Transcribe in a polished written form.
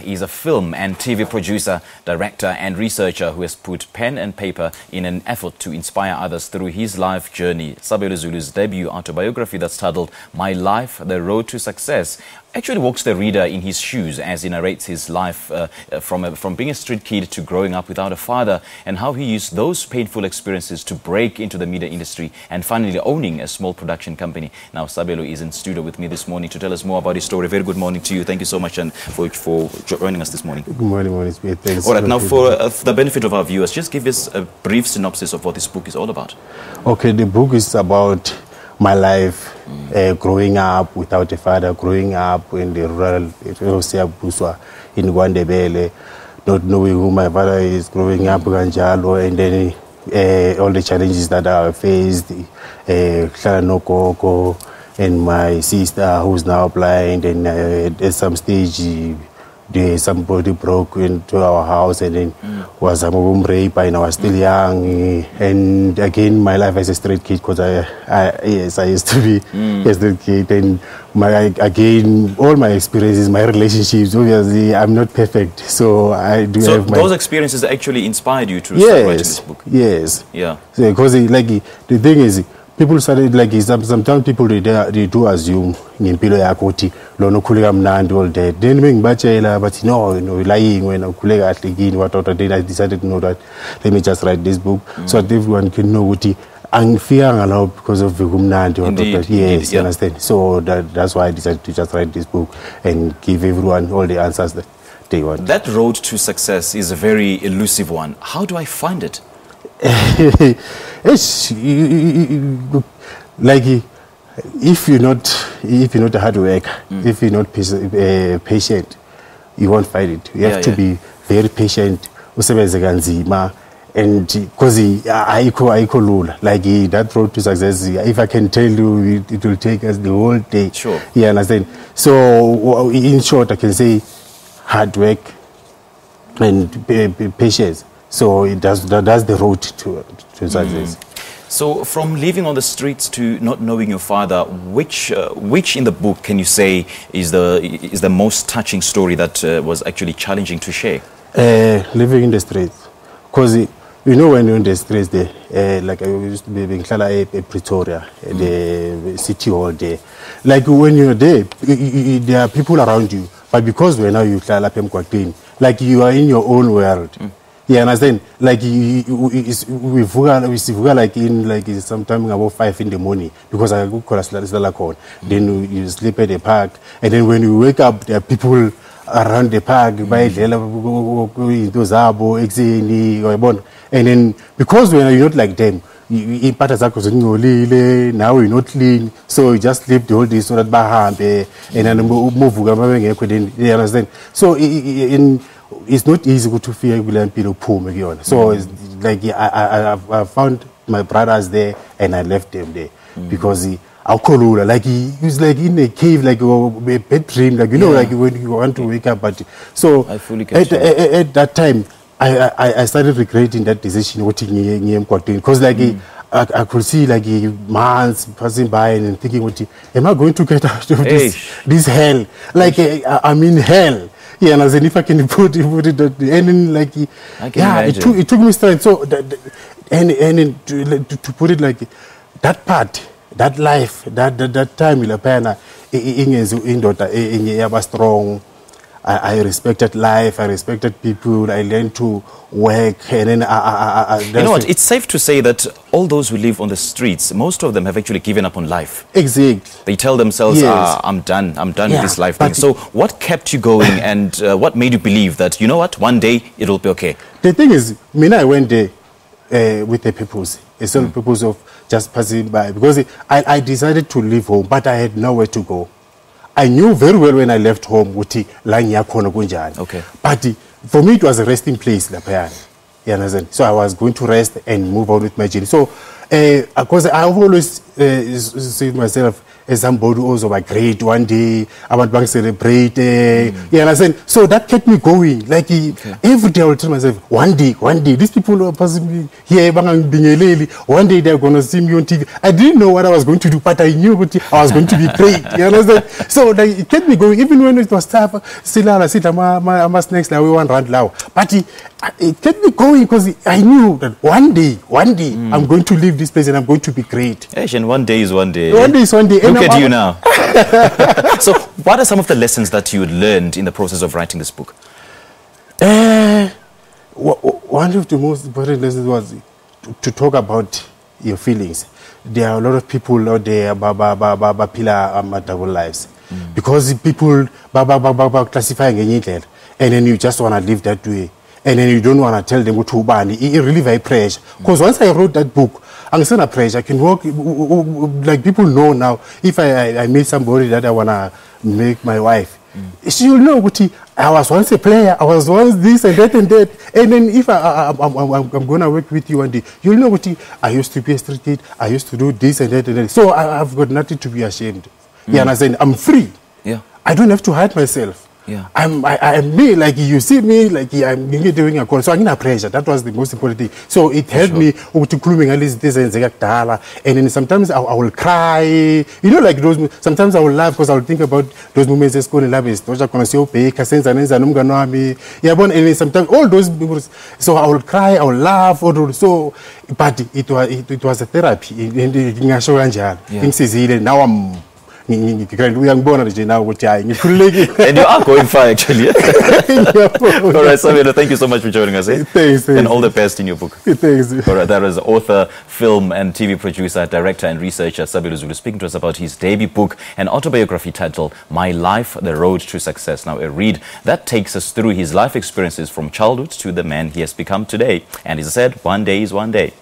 is a film and TV producer, director and researcher who has put pen and paper in an effort to inspire others through his life journey. Sabelo Zulu's debut autobiography that's titled My Life, The Road to Success actually walks the reader in his shoes as he narrates his life from being a street kid to growing up without a father, and how he used those painful experiences to break into the media industry and finally owning a small production company. Now Sabelo is in studio with me this morning to tell us more about his story. Very good morning to you. Thank you so much and for joining us this morning. Good morning, thanks. All right, now for the benefit of our viewers, just give us a brief synopsis of what this book is all about. Okay, the book is about my life, growing up without a father, growing up in the rural Buswa in Gwandebele, not knowing who my father is, growing up in Ganjalo, and then all the challenges that I faced, Koko and my sister who's now blind, and at some stage somebody broke into our house and then was raped and I was still young, and again my life as a street kid, because I used to be a street kid, and again all my experiences, my relationships, obviously I'm not perfect, so I do have those experiences actually inspired you to start writing this book? Yes. Yeah. Because the thing is, people started sometimes people they do assume ngempilo yakho uthi lona ukhuleka mnandi all that, then bengibatshela but no, lying when ukhuleka kahle kini what, then I decided to know that let me just write this book so that everyone can know ukuthi angifikanga lapho because of kumnandi what. Yes, you understand. So that's why I decided to just write this book and give everyone all the answers that they want. That road to success is a very elusive one. How do I find it? It's like if you're not a hard worker, if you're not patient, you won't find it. You have to be very patient. And because like that road to success, if I can tell you, it will take us the whole day. Sure. You understand? So in short, I can say hard work and patience. So that's the road to success. So from living on the streets to not knowing your father, which in the book can you say is the most touching story that was actually challenging to share? Living in the streets, because you know when you're in the streets, like I used to be in Pretoria, the city hall there. Like when you're there, there are people around you, but because when now you like you are in your own world. Yeah, understand? Like we like in sometime about 5 in the morning, because I go call a then you sleep at the park, and then when you wake up there are people around the park by those and then because when you're not like them, now you're not clean, so you just sleep the whole day so that and then move, you understand? So it's not easy to fear again. So it's like I found my brothers there and I left them there because like he was like in a cave, like a pet dream, like like when you want to wake up. But so I fully at that time I started regretting that decision because like I could see like months passing by and thinking, am I going to get out of this hell? Like I'm in hell. Yeah, and as if I can put it, and then like it took me strength. So and to put it like that part, that life, that time, in strong. I respected life, I respected people, I learned to work, and then you know what, it's safe to say that all those who live on the streets, most of them have actually given up on life. Exactly. They tell themselves, I'm done with this life thing. So what kept you going and what made you believe that, you know what, one day it'll be okay? The thing is, I went there with the purpose, a sole purpose of just passing by, because I decided to leave home, but I had nowhere to go. I knew very well when I left home, okay. But for me, it was a resting place, you understand? So I was going to rest and move on with my journey. So, because I always say to myself, as somebody who also like great one day, I want to celebrate. You understand? So that kept me going. Like every day I would tell myself, one day, these people are possibly here, one day they're going to see me on TV. I didn't know what I was going to do, but I knew I was going to be great. You understand? So like, it kept me going, even when it was tough. Still, I sit, I'm next, we want run loud. But it kept me going because I knew that one day, I'm going to leave this place and I'm going to be great. And one day is one day. One day is one day. Look at you now. So, what are some of the lessons that you learned in the process of writing this book? One of the most important lessons was to talk about your feelings. There are a lot of people out there double lives. Because people classifying anything, and then you just want to live that way. And then you don't want to tell them what to buy. It really very pressure. Because once I wrote that book, I'm still a pressure. I can work, like people know now, if I meet somebody that I want to make my wife, she'll know what I was once a player, I was once this and that and that. And then if I'm going to work with you one day, you'll know what I used to be a street kid, I used to do this and that and that. So I've got nothing to be ashamed. You understand? I'm free. Yeah. I don't have to hide myself. Yeah. I'm me, like you see me, like I'm doing a call. So I'm in a pressure. That was the most important thing. So it helped me to grooming at least this and then sometimes I will cry. You know, like those sometimes I will laugh because I will think about those moments as going love is and sometimes all those people, so I will cry, I will laugh, so but it was a therapy. Now I'm and you are going far, actually. All right, Sabelo, thank you so much for joining us. Thanks. And all the best in your book. Thanks. All right, that was author, film and TV producer, director and researcher Sabelo Zulu speaking to us about his debut book, an autobiography titled My Life, The Road to Success. Now, a read that takes us through his life experiences from childhood to the man he has become today. And he said, one day is one day.